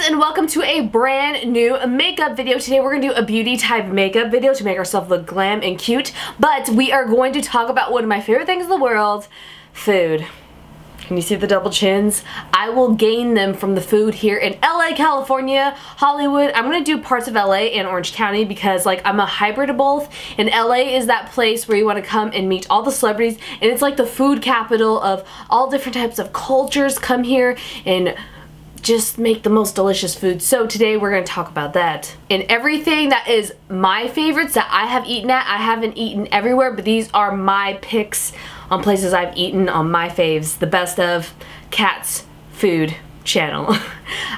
And welcome to a brand new makeup video. Today we're gonna do a beauty type makeup video to make ourselves look glam and cute, but we are going to talk about one of my favorite things in the world, food. Can you see the double chins? I will gain them from the food here in LA, California, Hollywood. I'm gonna do parts of LA and Orange County because like I'm a hybrid of both, and LA is that place where you wanna come and meet all the celebrities, and it's like the food capital of all different types of cultures come here and just make the most delicious food. So today we're going to talk about that. And everything that is my favorites that I have eaten at, I haven't eaten everywhere, but these are my picks on places I've eaten on my faves. The best of Kat's Food channel.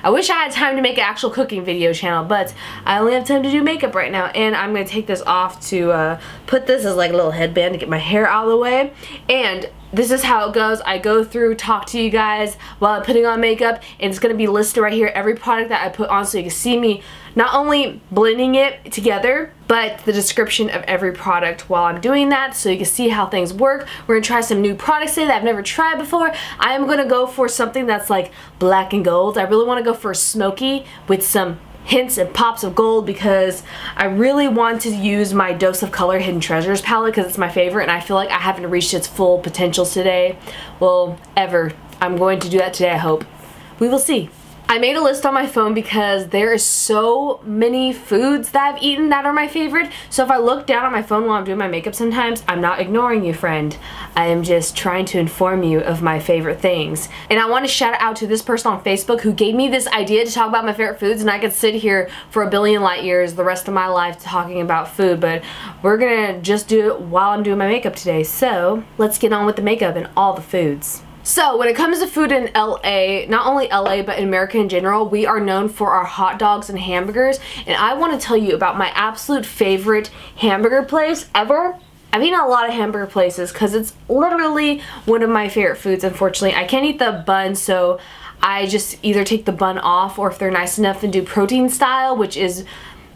I wish I had time to make an actual cooking video channel, but I only have time to do makeup right now, and I'm going to take this off to put this as like a little headband to get my hair out of the way. And this is how it goes. I go through, talk to you guys while I'm putting on makeup, and it's going to be listed right here, every product that I put on, so you can see me not only blending it together, but the description of every product while I'm doing that, so you can see how things work. We're going to try some new products today that I've never tried before. I am going to go for something that's like black and gold. I really want to go for smoky with some hints and pops of gold because I really want to use my Dose of Color Hidden Treasures palette because it's my favorite, and I feel like I haven't reached its full potential today. Well, ever. I'm going to do that today, I hope. We will see. I made a list on my phone because there is so many foods that I've eaten that are my favorite. So if I look down on my phone while I'm doing my makeup sometimes, I'm not ignoring you, friend. I am just trying to inform you of my favorite things. And I want to shout out to this person on Facebook who gave me this idea to talk about my favorite foods, and I could sit here for a billion light years the rest of my life talking about food, but we're gonna just do it while I'm doing my makeup today. So let's get on with the makeup and all the foods. So when it comes to food in LA, not only LA but in America in general, we are known for our hot dogs and hamburgers, and I want to tell you about my absolute favorite hamburger place ever. I've eaten a lot of hamburger places because it's literally one of my favorite foods. Unfortunately, I can't eat the bun, so I just either take the bun off, or if they're nice enough and do protein style, which is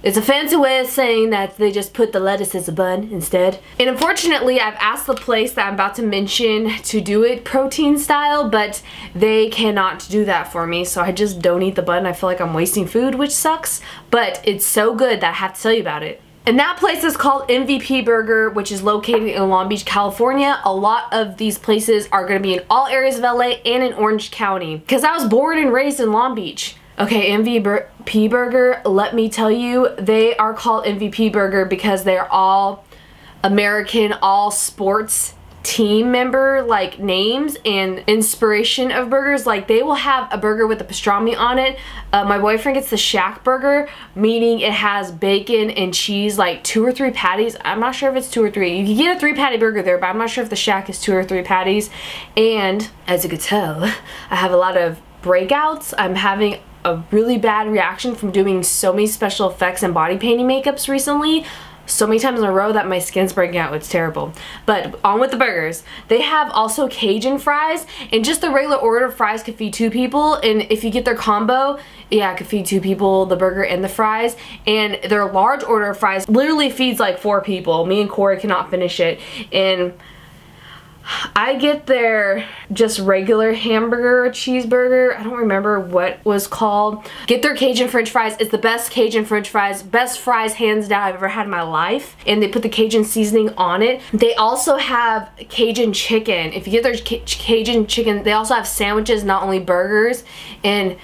it's a fancy way of saying that they just put the lettuce as a bun instead. And unfortunately, I've asked the place that I'm about to mention to do it protein style, but they cannot do that for me, so I just don't eat the bun. I feel like I'm wasting food, which sucks, but it's so good that I have to tell you about it. And that place is called MVP Burger, which is located in Long Beach, California. A lot of these places are going to be in all areas of LA and in Orange County, because I was born and raised in Long Beach. Okay, MVP Burger, let me tell you, they are called MVP Burger because they're all American, all sports team member like names and inspiration of burgers. Like they will have a burger with a pastrami on it. My boyfriend gets the Shaq burger, meaning it has bacon and cheese, like 2 or 3 patties. I'm not sure if it's 2 or 3. You can get a 3-patty burger there, but I'm not sure if the Shaq is 2 or 3 patties. And as you could tell, I have a lot of breakouts. I'm having a really bad reaction from doing so many special effects and body painting makeups recently, so many times in a row that my skin's breaking out. It's terrible. But on with the burgers. They have also Cajun fries, and just the regular order of fries could feed 2 people, and if you get their combo, yeah, it could feed 2 people, the burger and the fries. And their large order of fries literally feeds like 4 people. Me and Corey cannot finish it. And I get their just regular hamburger or cheeseburger. I don't remember what was called. Get their Cajun french fries. It's the best Cajun french fries. Best fries hands down I've ever had in my life. And they put the Cajun seasoning on it. They also have Cajun chicken. If you get their Cajun chicken, they also have sandwiches, not only burgers. And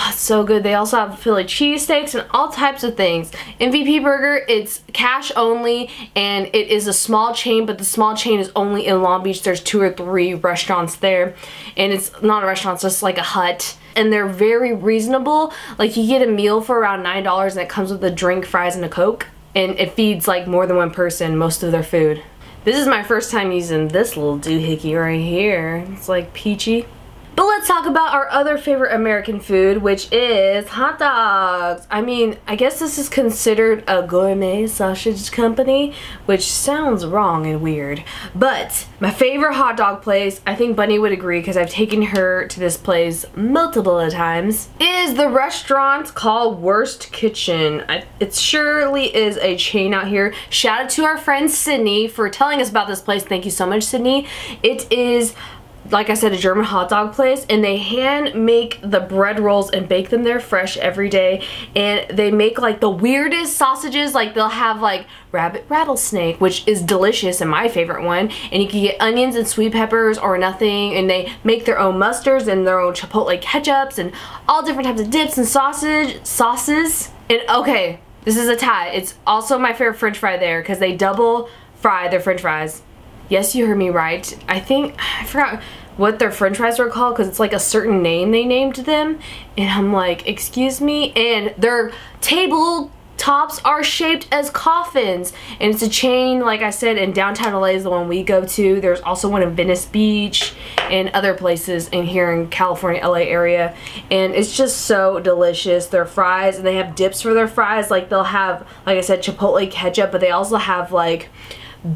it's so good. They also have Philly cheesesteaks and all types of things. MVP Burger, it's cash only, and it is a small chain, but the small chain is only in Long Beach. There's 2 or 3 restaurants there, and it's not a restaurant, it's just like a hut. And they're very reasonable. Like you get a meal for around $9, and it comes with a drink, fries, and a Coke, and it feeds like more than 1 person most of their food. This is my first time using this little doohickey right here. It's like peachy. But let's talk about our other favorite American food, which is hot dogs. I mean, I guess this is considered a gourmet sausage company, which sounds wrong and weird. But my favorite hot dog place, I think Bunny would agree because I've taken her to this place multiple times, is the restaurant called Wurstküche. It surely is a chain out here. Shout out to our friend Sydney for telling us about this place. Thank you so much, Sydney. It is like I said, a German hot dog place, and they hand make the bread rolls and bake them there fresh every day. And they make like the weirdest sausages. Like they'll have like rabbit rattlesnake, which is delicious and my favorite one, and you can get onions and sweet peppers or nothing. And they make their own mustards and their own chipotle ketchups and all different types of dips and sauces. And okay, this is a tie. It's also my favorite french fry there because they double fry their french fries. Yes, you heard me right. I forgot what their french fries are called because it's like a certain name they named them. And I'm like, excuse me? And their table tops are shaped as coffins. And it's a chain, like I said, in downtown LA is the one we go to. There's also one in Venice Beach and other places in here in California, LA area. And it's just so delicious. Their fries, and they have dips for their fries. Like they'll have, like I said, chipotle ketchup, but they also have like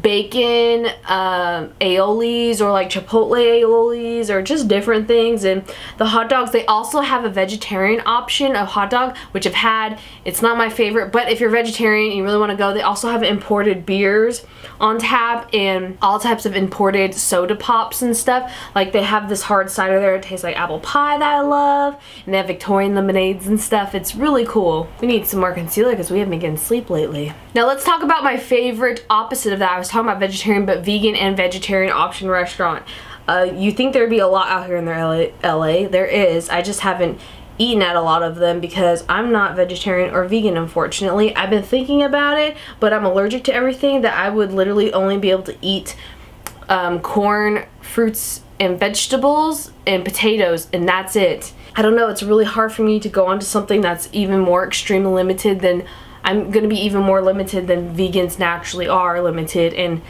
bacon aiolis or like chipotle aiolis or just different things. And the hot dogs, they also have a vegetarian option of hot dog, which I've had. It's not my favorite, but if you're vegetarian and you really want to go, they also have imported beers on tap and all types of imported soda pops and stuff. Like they have this hard cider there. It tastes like apple pie that I love, and they have Victorian lemonades and stuff. It's really cool. We need some more concealer because we haven't been getting sleep lately. Now let's talk about my favorite opposite of that. I was talking about vegetarian, but vegan and vegetarian option restaurant. You think there'd be a lot out here in LA. There is. I just haven't eaten at a lot of them because I'm not vegetarian or vegan, unfortunately. I've been thinking about it, but I'm allergic to everything that I would literally only be able to eat corn, fruits, and vegetables and potatoes, and that's it. I don't know, it's really hard for me to go on to something that's even more extremely limited than I'm gonna be even more limited than vegans naturally are limited. And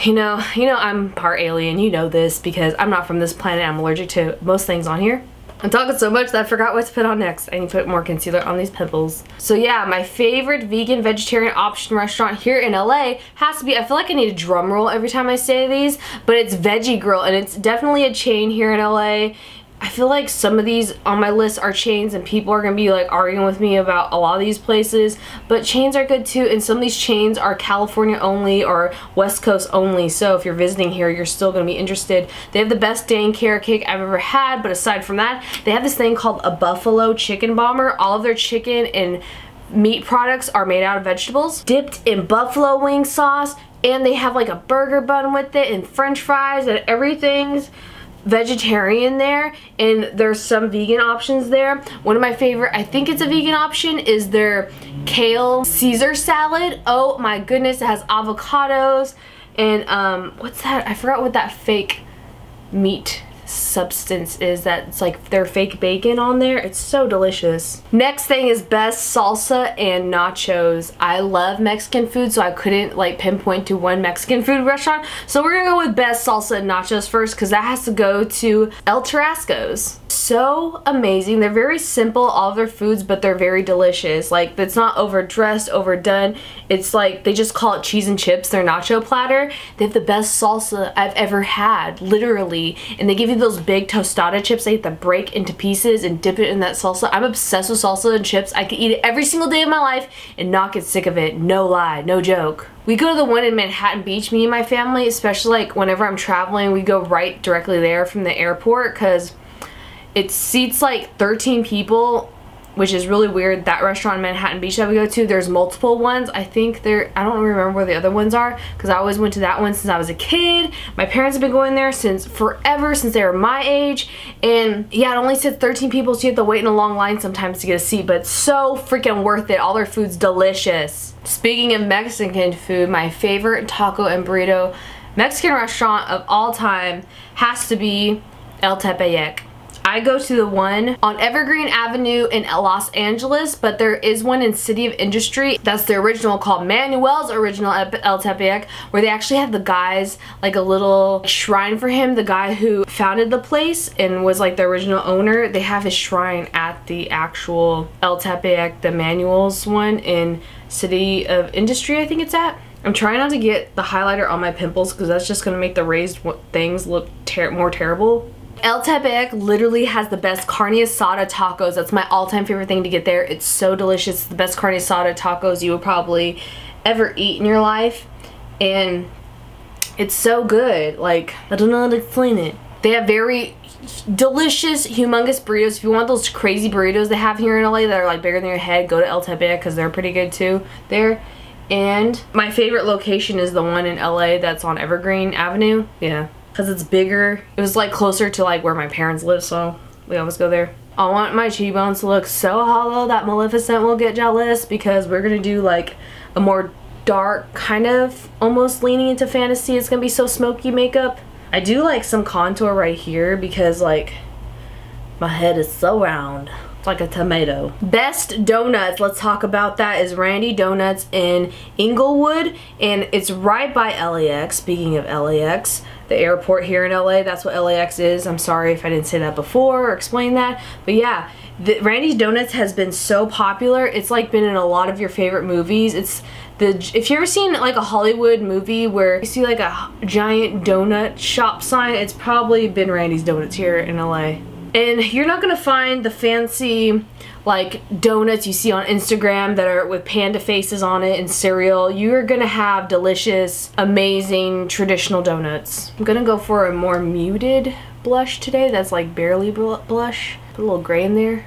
you know I'm part alien, you know this, because I'm not from this planet. I'm allergic to most things on here. I'm talking so much that I forgot what to put on next. I need to put more concealer on these pimples. So yeah, my favorite vegan vegetarian option restaurant here in LA has to be, I feel like I need a drum roll every time I say these, but it's Veggie Grille, and it's definitely a chain here in LA. I feel like some of these on my list are chains and people are gonna be like arguing with me about a lot of these places, but chains are good too, and some of these chains are California only or West Coast only, so if you're visiting here you're still gonna be interested. They have the best dang carrot cake I've ever had, but aside from that, they have this thing called a buffalo chicken bomber. All of their chicken and meat products are made out of vegetables, dipped in buffalo wing sauce, and they have like a burger bun with it and french fries, and everything's vegetarian there, and there's some vegan options there. One of my favorite, I think it's a vegan option, is their kale Caesar salad. Oh my goodness, it has avocados and what's that? I forgot what that fake meat substance is, that it's like their fake bacon on there. It's so delicious. Next thing is best salsa and nachos. I love Mexican food, so I couldn't like pinpoint to one Mexican food restaurant, so we're gonna go with best salsa and nachos first, because that has to go to El Tarascos. So amazing. They're very simple, all of their foods, but they're very delicious. Like, it's not overdressed, overdone. It's like they just call it cheese and chips, their nacho platter. They have the best salsa I've ever had, literally, and they give you those big tostada chips that you have to break into pieces and dip it in that salsa. I'm obsessed with salsa and chips. I could eat it every single day of my life and not get sick of it. No lie, no joke. We go to the one in Manhattan Beach, me and my family, especially like whenever I'm traveling, we go right directly there from the airport, because it seats like 13 people, which is really weird. That restaurant in Manhattan Beach that we go to, there's multiple ones. I think I don't remember where the other ones are, because I always went to that one since I was a kid. My parents have been going there since forever, since they were my age. And yeah, it only sits 13 people, so you have to wait in a long line sometimes to get a seat, but it's so freaking worth it. All their food's delicious. Speaking of Mexican food, my favorite taco and burrito Mexican restaurant of all time has to be El Tepeyac. I go to the one on Evergreen Avenue in Los Angeles, but there is one in City of Industry. That's the original, called Manuel's Original El Tepeyac, where they actually have the guys, like a little shrine for him, the guy who founded the place and was like the original owner. They have his shrine at the actual El Tepeyac, the Manuel's one in City of Industry, I think it's at. I'm trying not to get the highlighter on my pimples, because that's just going to make the raised things look more terrible. El Tepeyac literally has the best carne asada tacos. That's my all-time favorite thing to get there. It's so delicious. It's the best carne asada tacos you would probably ever eat in your life. And it's so good. Like, I don't know how to explain it. They have very delicious, humongous burritos. If you want those crazy burritos they have here in LA that are like bigger than your head, go to El Tepe because they're pretty good too there. And my favorite location is the one in LA that's on Evergreen Avenue. Yeah, because it's bigger. It was like closer to like where my parents live, so we always go there. I want my cheek bones to look so hollow that Maleficent will get jealous, because we're gonna do like a more dark, kind of almost leaning into fantasy. It's gonna be so smoky makeup. I do like some contour right here because like my head is so round. It's like a tomato. Best donuts, let's talk about that, is Randy Donuts in Inglewood, and it's right by LAX. Speaking of LAX, the airport here in LA, that's what LAX is. I'm sorry if I didn't say that before or explain that, but yeah, Randy's Donuts has been so popular. It's like been in a lot of your favorite movies. It's if you ever seen like a Hollywood movie where you see like a giant donut shop sign, it's probably been Randy's Donuts here in LA. And you're not gonna find the fancy like donuts you see on Instagram that are with panda faces on it and cereal. You're gonna have delicious, amazing, traditional donuts. I'm gonna go for a more muted blush today that's like barely blush. Put a little gray in there.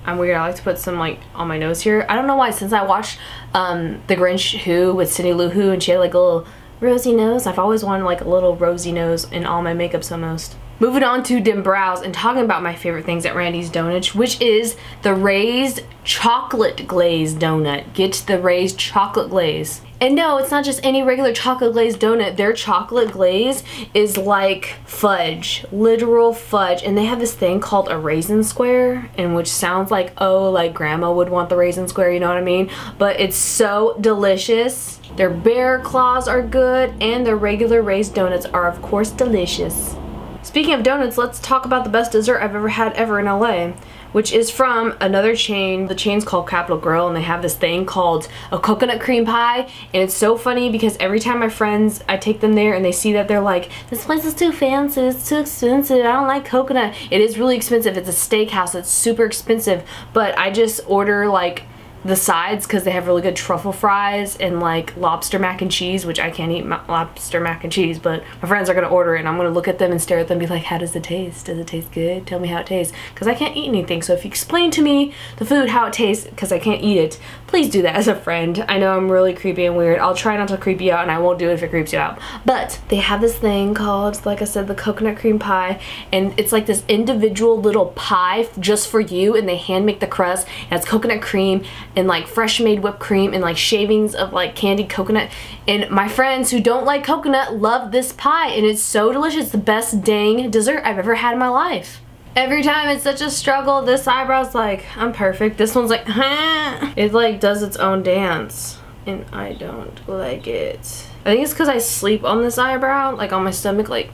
I'm weird, I like to put some like on my nose here. I don't know why, since I watched The Grinch Who with Cindy Lou Who, and she had like a little rosy nose, I've always wanted like a little rosy nose in all my makeups almost. Moving on to dim brows and talking about my favorite things at Randy's Donuts, which is the raised chocolate glaze donut. Get the raised chocolate glaze. And no, it's not just any regular chocolate glazed donut. Their chocolate glaze is like fudge, literal fudge. And they have this thing called a raisin square, and which sounds like, oh, like grandma would want the raisin square, you know what I mean? But it's so delicious. Their bear claws are good, and their regular raised donuts are of course delicious. Speaking of donuts, let's talk about the best dessert I've ever had in LA, which is from another chain. The chain's called Capital Grille, and they have this thing called a coconut cream pie. And it's so funny because every time my friends, I take them there and they see that, they're like, this place is too fancy, it's too expensive, I don't like coconut. It is really expensive. It's a steakhouse, it's super expensive, but I just order like the sides because they have really good truffle fries and like lobster mac and cheese, which I can't eat lobster mac and cheese, but my friends are gonna order it and I'm gonna look at them and stare at them and be like, how does it taste? Does it taste good? Tell me how it tastes, because I can't eat anything. So if you explain to me the food, how it tastes, because I can't eat it, please do that as a friend. I know I'm really creepy and weird. I'll try not to creep you out, and I won't do it if it creeps you out. But they have this thing called, like I said, the coconut cream pie, and it's like this individual little pie just for you, and they hand make the crust, and it's coconut cream and like fresh made whipped cream and like shavings of like candied coconut. And my friends who don't like coconut love this pie, and it's so delicious. It's the best dang dessert I've ever had in my life. Every time it's such a struggle. This eyebrow's like, I'm perfect. This one's like, huh. It like does its own dance, and I don't like it. I think it's because I sleep on this eyebrow, like on my stomach, like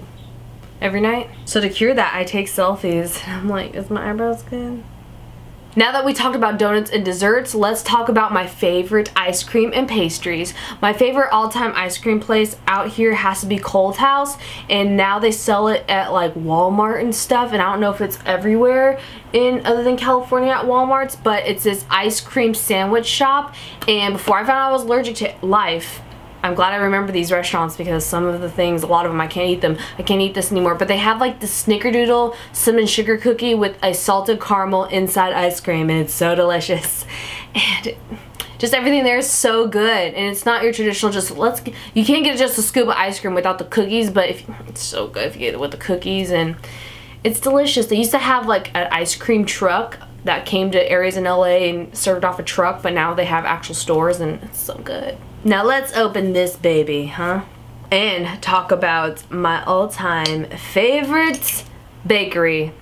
every night. So to cure that, I take selfies. I'm like, is my eyebrows good? Now that we talked about donuts and desserts, let's talk about my favorite ice cream and pastries. My favorite all-time ice cream place out here has to be Cold House, and now they sell it at like Walmart and stuff, and I don't know if it's everywhere in other than California at Walmart's, but it's this ice cream sandwich shop. And before I found out I was allergic to life, I'm glad I remember these restaurants, because some of the things, a lot of them, I can't eat them. I can't eat this anymore. But they have like the snickerdoodle cinnamon sugar cookie with a salted caramel inside ice cream, and it's so delicious. And just everything there is so good. And it's not your traditional just you can't get just a scoop of ice cream without the cookies, but it's so good if you get it with the cookies, and it's delicious. They used to have like an ice cream truck that came to areas in LA and served off a truck, but now they have actual stores, and it's so good. Now let's open this baby, huh? And talk about my all-time favorite bakery.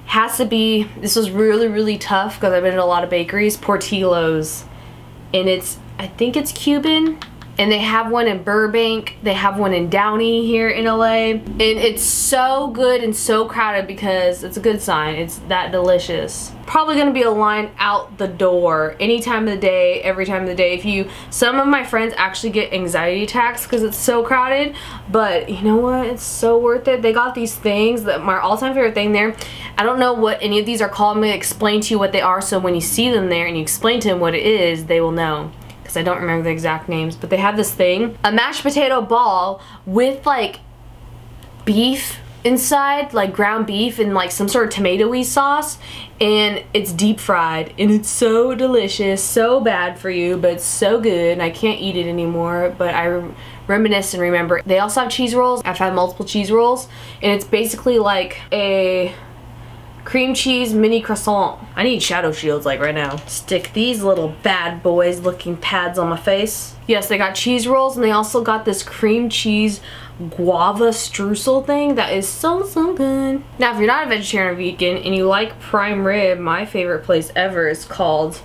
Has to be, this was really, really tough because I've been in a lot of bakeries, Portillo's. And I think it's Cuban. And they have one in Burbank, they have one in Downey here in LA. And it's so good and so crowded because it's a good sign. It's that delicious. Probably gonna be a line out the door any time of the day, every time of the day. Some of my friends actually get anxiety attacks because it's so crowded, but you know what? It's so worth it. They got these things that my all-time favorite thing there. I don't know what any of these are called. I'm gonna explain to you what they are, so when you see them there and you explain to them what it is, they will know. I don't remember the exact names, but they have this thing, a mashed potato ball with like beef inside, like ground beef and like some sort of tomatoey sauce, and it's deep fried, and it's so delicious, so bad for you, but it's so good, and I can't eat it anymore, but I reminisce and remember. They also have cheese rolls. I've had multiple cheese rolls, and it's basically like a cream cheese mini croissant. I need shadow shields like right now. Stick these little bad boys looking pads on my face. Yes, they got cheese rolls, and they also got this cream cheese guava streusel thing that is so good. Now if you're not a vegetarian or vegan and you like prime rib, my favorite place ever is called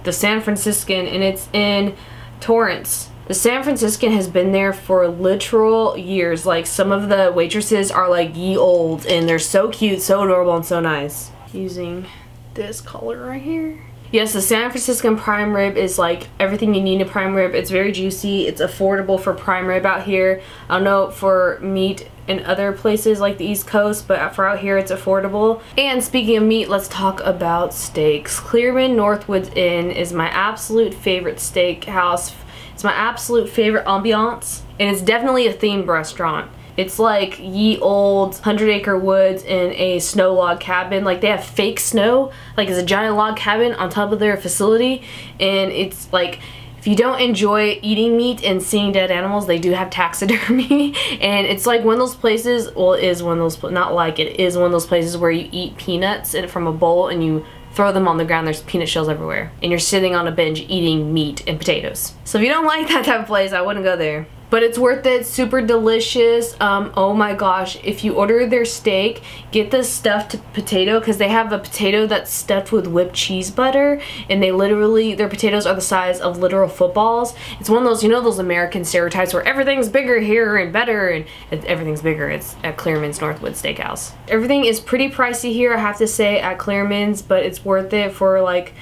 the San Franciscan, and it's in Torrance. The San Franciscan has been there for literal years. Like, some of the waitresses are like ye old, and they're so cute, so adorable, and so nice. Using this color right here. Yes, the San Franciscan prime rib is like everything you need in a prime rib. It's very juicy. It's affordable for prime rib out here. I don't know for meat in other places like the East Coast, but for out here it's affordable. And speaking of meat, let's talk about steaks. Clearman Northwoods Inn is my absolute favorite steak house. It's my absolute favorite ambiance, and it's definitely a themed restaurant. It's like ye old 100-acre woods in a snow log cabin. Like, they have fake snow, like it's a giant log cabin on top of their facility, and it's like, if you don't enjoy eating meat and seeing dead animals, they do have taxidermy. And it's like one of those places, well, it is one of those, not like it is one of those places where you eat peanuts from a bowl and you throw them on the ground. There's peanut shells everywhere, and you're sitting on a bench eating meat and potatoes. So if you don't like that type of place, I wouldn't go there. But it's worth it, super delicious. Oh my gosh, if you order their steak, get the stuffed potato, because they have a potato that's stuffed with whipped cheese butter, and they literally, their potatoes are the size of literal footballs. It's one of those, you know, those American stereotypes where everything's bigger here and better, and everything's bigger. It's at Clearman's Northwood Steakhouse. Everything is pretty pricey here, I have to say, at Clearman's, but it's worth it for like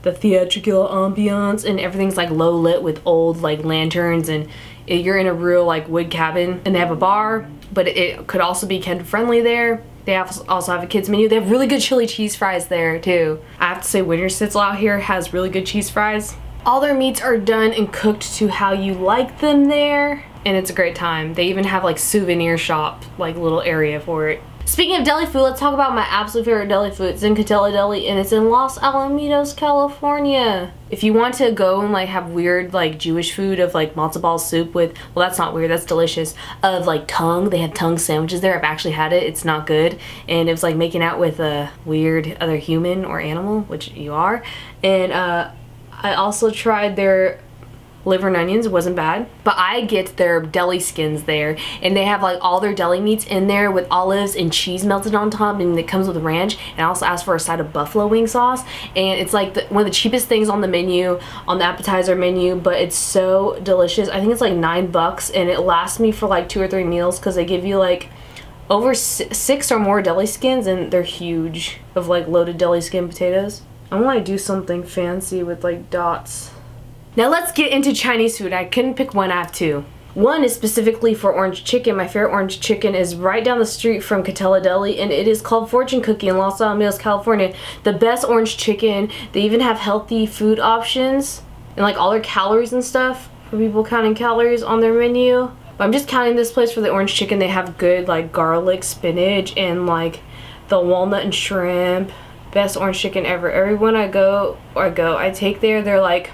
the theatrical ambiance, and everything's like low lit with old like lanterns, and you're in a real like wood cabin, and they have a bar, but it could also be kid friendly there. They also have a kids menu. They have really good chili cheese fries there too. I have to say Winter Schnitzel out here has really good cheese fries. All their meats are done and cooked to how you like them there, and it's a great time. They even have like souvenir shop, like little area for it. Speaking of deli food, let's talk about my absolute favorite deli food. It's in Catella Deli, and it's in Los Alamitos, California. If you want to go and like have weird like Jewish food of like matzo ball soup with, well, that's not weird, that's delicious, of like tongue. They have tongue sandwiches there. I've actually had it. It's not good, and it was like making out with a weird other human or animal, which you are. And I also tried their liver and onions. It wasn't bad, but I get their deli skins there, and they have like all their deli meats in there with olives and cheese melted on top, and it comes with ranch. And I also asked for a side of buffalo wing sauce, and it's like one of the cheapest things on the menu, on the appetizer menu, but it's so delicious. I think it's like $9, and it lasts me for like 2 or 3 meals, because they give you like over 6 or more deli skins, and they're huge, of like loaded deli skin potatoes. I want to do something fancy with like dots. Now let's get into Chinese food. I couldn't pick one, I have two. One is specifically for orange chicken. My favorite orange chicken is right down the street from Catella Deli, and it is called Fortune Cookie in Los Alamitos, California. The best orange chicken. They even have healthy food options and like all their calories and stuff for people counting calories on their menu. But I'm just counting this place for the orange chicken. They have good like garlic, spinach, and like the walnut and shrimp. Best orange chicken ever. Everyone I take there, they're like,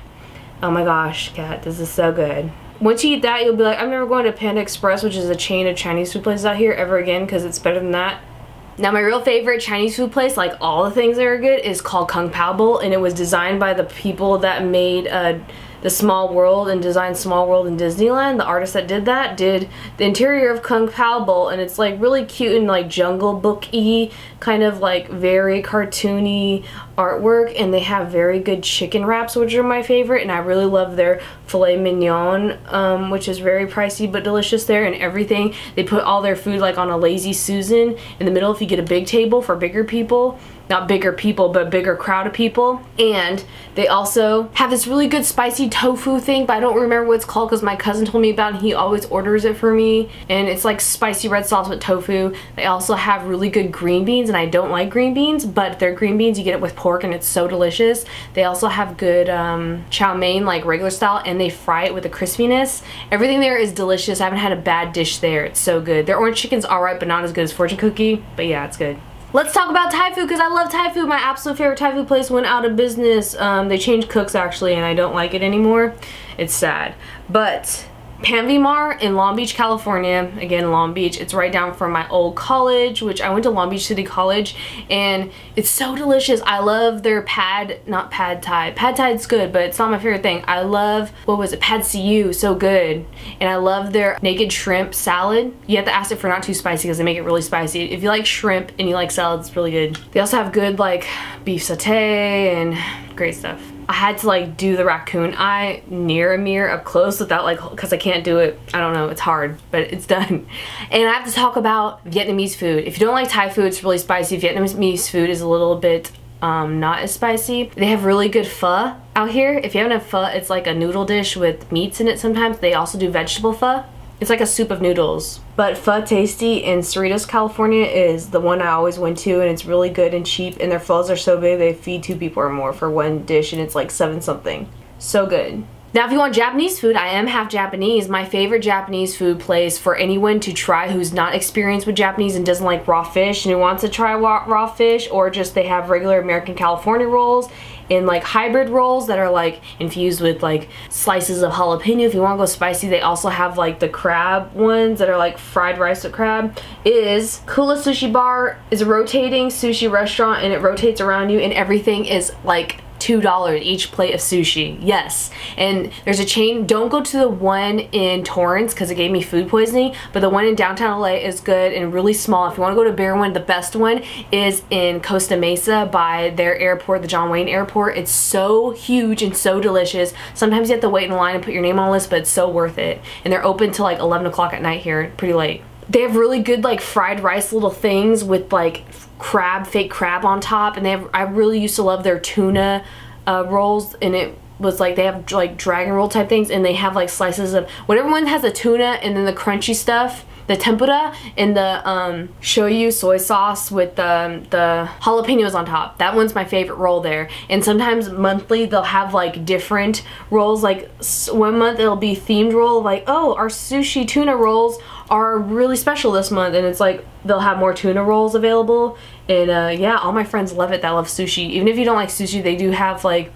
oh my gosh, Kat, this is so good. Once you eat that, you'll be like, I'm never going to Panda Express, which is a chain of Chinese food places out here, ever again, because it's better than that. Now my real favorite Chinese food place, like all the things that are good, is called Kung Pao Bowl, and it was designed by the people that made the Small World and designed Small World in Disneyland. The artist that did that did the interior of Kung Pao Bowl, and it's like really cute and like Jungle Book-y, kind of like very cartoony artwork, and they have very good chicken wraps, which are my favorite, and I really love their filet mignon, which is very pricey but delicious there, and everything. They put all their food like on a Lazy Susan in the middle if you get a big table for bigger people, not bigger people, but bigger crowd of people. And they also have this really good spicy tofu thing, but I don't remember what it's called because my cousin told me about it and he always orders it for me. And it's like spicy red sauce with tofu. They also have really good green beans, and I don't like green beans, but their green beans, you get it with pork and it's so delicious. They also have good chow mein, like regular style, and they fry it with a crispiness. Everything there is delicious. I haven't had a bad dish there. It's so good. Their orange chicken's alright, but not as good as Fortune Cookie, but yeah, it's good. Let's talk about Thai food because I love Thai food. My absolute favorite Thai food place went out of business. They changed cooks actually, and I don't like it anymore. It's sad. But Panvimar in Long Beach, California. Again, Long Beach. It's right down from my old college, which I went to Long Beach City College, and it's so delicious. I love their not pad Thai. Pad Thai is good, but it's not my favorite thing. I love, what was it? Pad See so good. And I love their naked shrimp salad. You have to ask it for not too spicy because they make it really spicy. If you like shrimp and you like salad, it's really good. They also have good like beef satay and great stuff. I had to like do the raccoon eye near a mirror up close without like, because I can't do it. I don't know, it's hard, but it's done. And I have to talk about Vietnamese food. If you don't like Thai food, it's really spicy. Vietnamese food is a little bit not as spicy. They have really good pho out here. If you haven't had pho, it's like a noodle dish with meats in it sometimes. They also do vegetable pho. It's like a soup of noodles. But Pho Tasty in Cerritos, California is the one I always went to, and it's really good and cheap, and their phos are so big they feed 2 people or more for one dish, and it's like 7 something. So good. Now if you want Japanese food, I am half Japanese. My favorite Japanese food place for anyone to try who's not experienced with Japanese and doesn't like raw fish and who wants to try raw fish, or just they have regular American California rolls and like hybrid rolls that are like infused with like slices of jalapeno. If you want to go spicy, they also have like the crab ones that are like fried rice with crab. Is Kula Sushi Bar is a rotating sushi restaurant, and it rotates around you, and everything is like $2 each plate of sushi. Yes. And there's a chain. Don't go to the one in Torrance because it gave me food poisoning, but the one in downtown LA is good and really small. If you want to go to a bigger one, the best one is in Costa Mesa by their airport, the John Wayne Airport. It's so huge and so delicious. Sometimes you have to wait in line and put your name on a list, but it's so worth it. And they're open till like 11 o'clock at night here, pretty late. They have really good like fried rice little things with like crab, fake crab on top, and they have, I really used to love their tuna rolls, and it was like they have like dragon roll type things, and they have like slices of whatever one has the tuna and then the crunchy stuff, the tempura, and the shoyu soy sauce with the jalapenos on top. That one's my favorite roll there. And sometimes monthly they'll have like different rolls. Like 1 month it'll be themed roll, like, oh, our sushi tuna rolls are really special this month, and it's like they'll have more tuna rolls available. And yeah, all my friends love it that love sushi. Even if you don't like sushi, they do have like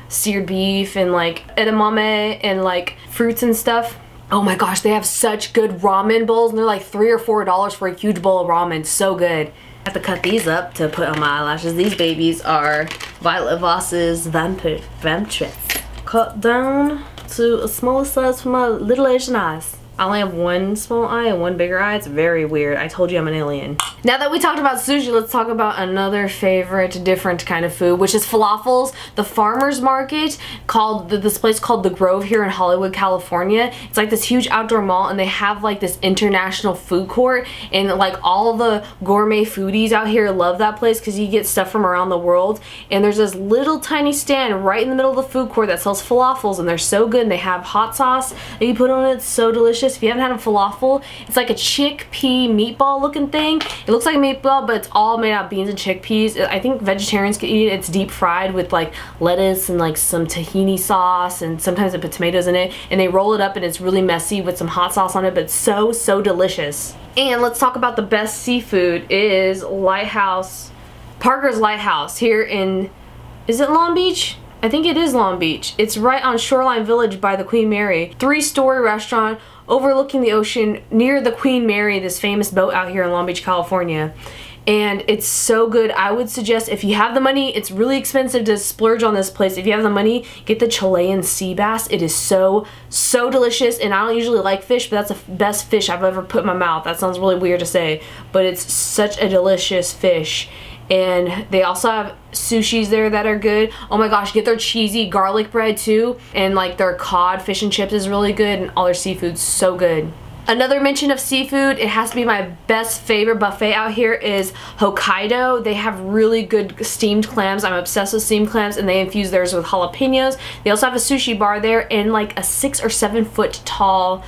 seared beef and like edamame and like fruits and stuff. Oh my gosh, they have such good ramen bowls, and they're like $3 or $4 for a huge bowl of ramen. So good. I have to cut these up to put on my eyelashes. These babies are Violet Voss's Vamptress. Cut down to a smaller size for my little Asian eyes. I only have one small eye and one bigger eye. It's very weird. I told you I'm an alien. Now that we talked about sushi, let's talk about another favorite different kind of food, which is falafels. The farmer's market called, this place called The Grove here in Hollywood, California. It's like this huge outdoor mall, and they have like this international food court, and like all the gourmet foodies out here love that place because you get stuff from around the world. And there's this little tiny stand right in the middle of the food court that sells falafels, and they're so good, and they have hot sauce that you put on it. It's so delicious. If you haven't had a falafel, it's like a chickpea meatball looking thing. It looks like a meatball, but it's all made out of beans and chickpeas. I think vegetarians can eat it. It's deep fried with like lettuce and like some tahini sauce, and sometimes they put tomatoes in it, and they roll it up, and it's really messy with some hot sauce on it, but it's so, so delicious. And let's talk about the best seafood is Parker's Lighthouse here in, is it Long Beach? I think it is Long Beach. It's right on Shoreline Village by the Queen Mary. 3-story restaurant overlooking the ocean near the Queen Mary, this famous boat out here in Long Beach, California. And it's so good. I would suggest, if you have the money, it's really expensive to splurge on this place. If you have the money, get the Chilean sea bass. It is so, so delicious. And I don't usually like fish, but that's the best fish I've ever put in my mouth. That sounds really weird to say, but it's such a delicious fish. And they also have sushis there that are good. Oh my gosh, get their cheesy garlic bread too. And like their cod fish and chips is really good, and all their seafood's so good. Another mention of seafood, it has to be my best favorite buffet out here, is Hokkaido. They have really good steamed clams. I'm obsessed with steamed clams, and they infuse theirs with jalapenos. They also have a sushi bar there and like a 6 or 7 foot tall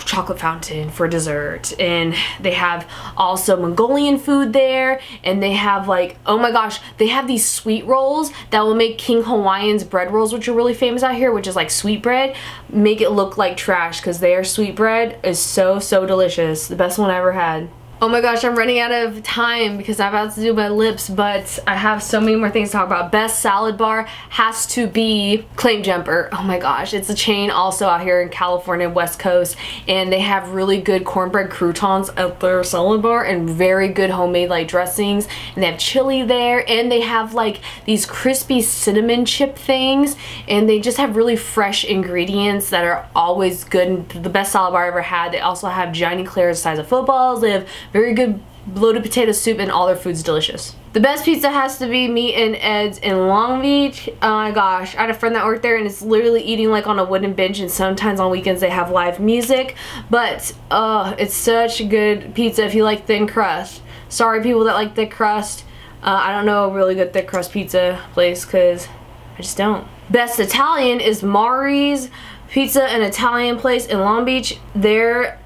chocolate fountain for dessert. And they have also Mongolian food there, and they have like, oh my gosh, they have these sweet rolls that will make King Hawaiian's bread rolls, which are really famous out here, which is like sweet bread, make it look like trash because their sweet bread is so delicious. The best one I ever had. Oh my gosh, I'm running out of time because I'm about to do my lips, but I have so many more things to talk about. Best salad bar has to be Claim Jumper. Oh my gosh, it's a chain also out here in California, West Coast, and they have really good cornbread croutons at their salad bar and very good homemade like dressings, and they have chili there, and they have like these crispy cinnamon chip things, and they just have really fresh ingredients that are always good, and the best salad bar I ever had. They also have Johnny Claire's size of footballs. They have very good loaded potato soup, and all their food's delicious. The best pizza has to be Me and Ed's in Long Beach. Oh my gosh, I had a friend that worked there, and it's literally eating like on a wooden bench, and sometimes on weekends they have live music, but it's such a good pizza if you like thin crust. Sorry people that like thick crust. I don't know a really good thick crust pizza place because I just don't. Best Italian is Mari's Pizza, an Italian place in Long Beach. Their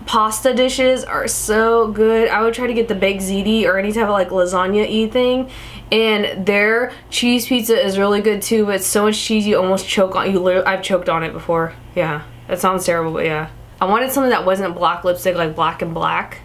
pasta dishes are so good. I would try to get the baked ziti or any type of like lasagna-y thing, and their cheese pizza is really good too, but it's so much cheese you almost choke on. I've choked on it before. Yeah, that sounds terrible, but yeah. I wanted something that wasn't black lipstick, like black and black,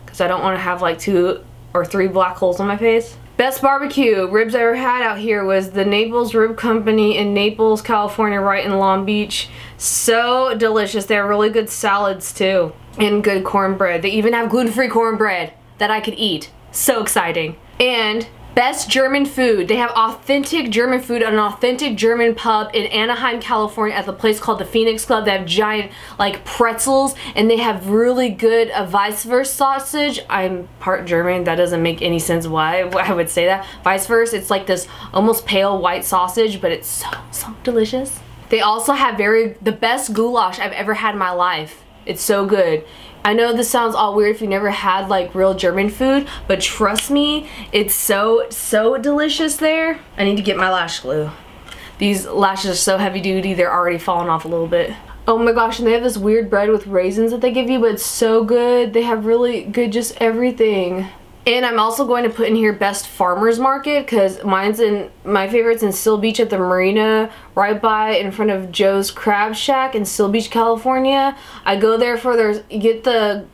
because I don't want to have like 2 or 3 black holes on my face. Best barbecue ribs I ever had out here was the Naples Rib Company in Naples, California, right in Long Beach. So delicious. They have really good salads too, and good cornbread. They even have gluten-free cornbread that I could eat. So exciting. And best German food. They have authentic German food at an authentic German pub in Anaheim, California at the place called the Phoenix Club. They have giant like pretzels, and they have really good Weisswurst sausage. I'm part German. That doesn't make any sense why I would say that. Weisswurst, it's like this almost pale white sausage, but it's so delicious. They also have the best goulash I've ever had in my life. It's so good. I know this sounds all weird if you never had like real German food, but trust me, it's so delicious there. I need to get my lash glue. These lashes are so heavy duty, they're already falling off a little bit. Oh my gosh, and they have this weird bread with raisins that they give you, but it's so good. They have really good just everything. And I'm also going to put in here best farmers market, because my favorite's in Seal Beach at the marina, right by in front of Joe's Crab Shack in Seal Beach, California. I go there for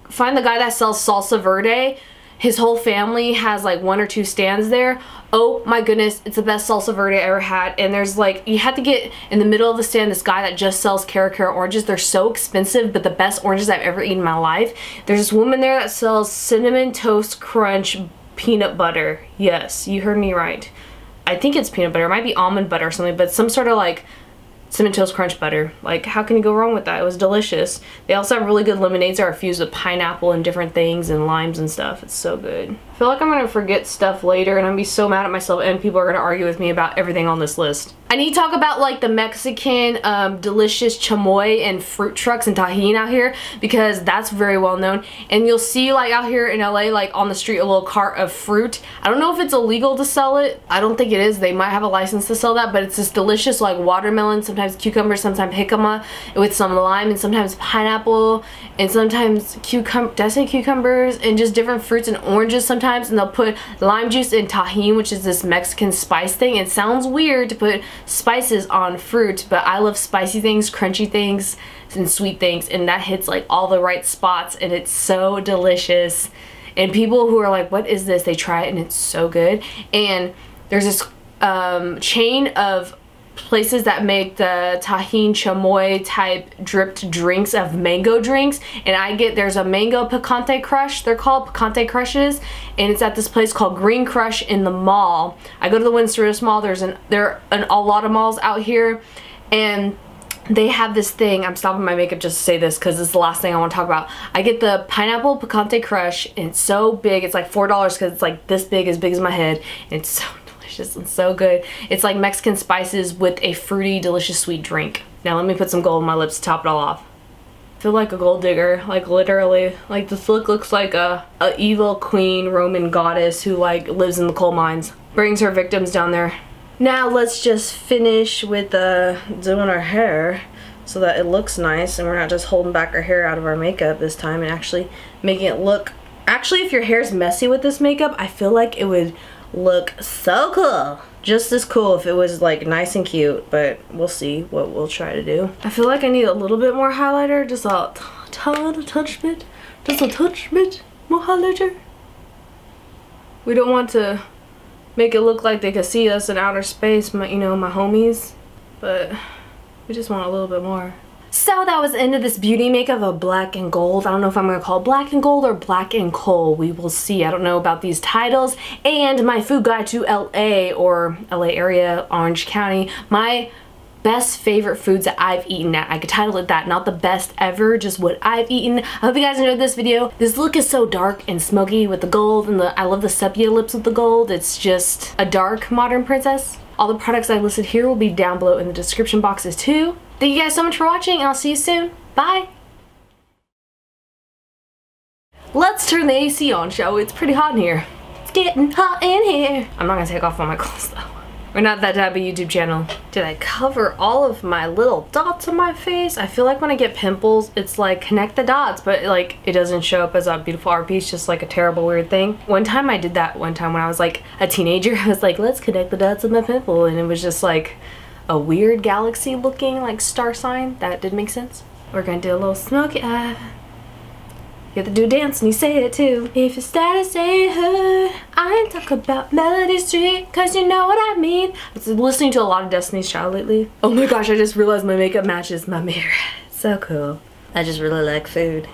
find the guy that sells salsa verde. His whole family has like 1 or 2 stands there. Oh my goodness, it's the best salsa verde I ever had. And there's like, you have to get in the middle of the stand this guy that just sells Cara oranges. They're so expensive, but the best oranges I've ever eaten in my life. There's this woman there that sells cinnamon toast crunch peanut butter. Yes, you heard me right. I think it's peanut butter. It might be almond butter or something, but some sort of like cinnamon toast crunch butter. Like, how can you go wrong with that? It was delicious. They also have really good lemonades that are infused with pineapple and different things and limes and stuff. It's so good. I feel like I'm gonna forget stuff later, and I'm gonna be so mad at myself, and people are gonna argue with me about everything on this list. I need to talk about like the Mexican delicious chamoy and fruit trucks and tahini out here, because that's very well known. And you'll see like out here in LA, like on the street, a little cart of fruit. I don't know if it's illegal to sell it. I don't think it is. They might have a license to sell that, but it's this delicious like watermelon, sometimes cucumber, sometimes jicama with some lime, and sometimes pineapple, and sometimes did I say cucumbers, and just different fruits and oranges sometimes. And they'll put lime juice and tahini, which is this Mexican spice thing. It sounds weird to put spices on fruit, but I love spicy things, crunchy things, and sweet things, and that hits like all the right spots, and it's so delicious. And people who are like, what is this? They try it, and it's so good. And there's this chain of places that make the tahini chamoy type dripped drinks of mango drinks, and there's a mango picante crush. They're called picante crushes, and it's at this place called Green Crush in the mall. I go to the Winston Mall. There are a lot of malls out here, and they have this thing. I'm stopping my makeup just to say this because this is the last thing I want to talk about. I get the pineapple picante crush, and it's so big. It's like $4 because it's like this big as my head, and it's so delicious and so good. It's like Mexican spices with a fruity, delicious sweet drink. Now let me put some gold on my lips to top it all off. I feel like a gold digger, like literally. Like this look looks like a evil queen Roman goddess who like lives in the coal mines. Brings her victims down there. Now let's just finish with doing our hair so that it looks nice and we're not just holding back our hair out of our makeup this time and actually making it look. Actually, if your hair's messy with this makeup, I feel like it would look so cool. Just as cool if it was like nice and cute, but we'll see what we'll try to do. I feel like I need a little bit more highlighter, just a touch bit more highlighter. We don't want to make it look like they could see us in outer space, you know, my homies, but we just want a little bit more. So that was the end of this beauty makeup of black and gold. I don't know if I'm gonna call it black and gold or black and coal. We will see. I don't know about these titles. And my food guide to LA or LA area, Orange County. My best favorite foods that I've eaten at. I could title it that, not the best ever, just what I've eaten. I hope you guys enjoyed this video. This look is so dark and smoky with the gold and I love the sepia lips with the gold. It's just a dark modern princess. All the products I listed here will be down below in the description boxes too. Thank you guys so much for watching and I'll see you soon. Bye! Let's turn the AC on, shall we? It's pretty hot in here. It's getting hot in here. I'm not gonna take off all my clothes though. We're not that type of YouTube channel. Did I cover all of my little dots on my face? I feel like when I get pimples, it's like connect the dots, but like it doesn't show up as a beautiful art piece, just like a terrible weird thing. One time I did that when I was like a teenager. I was like, let's connect the dots of my pimple, and it was just like a weird galaxy looking like star sign. That didn't make sense. We're gonna do a little smoky eye. You have to do a dance and you say it too. If you started saying her, I ain't talk about Melody Street, cause you know what I mean. I was listening to a lot of Destiny's Child lately. Oh my gosh, I just realized my makeup matches my mirror. So cool. I just really like food.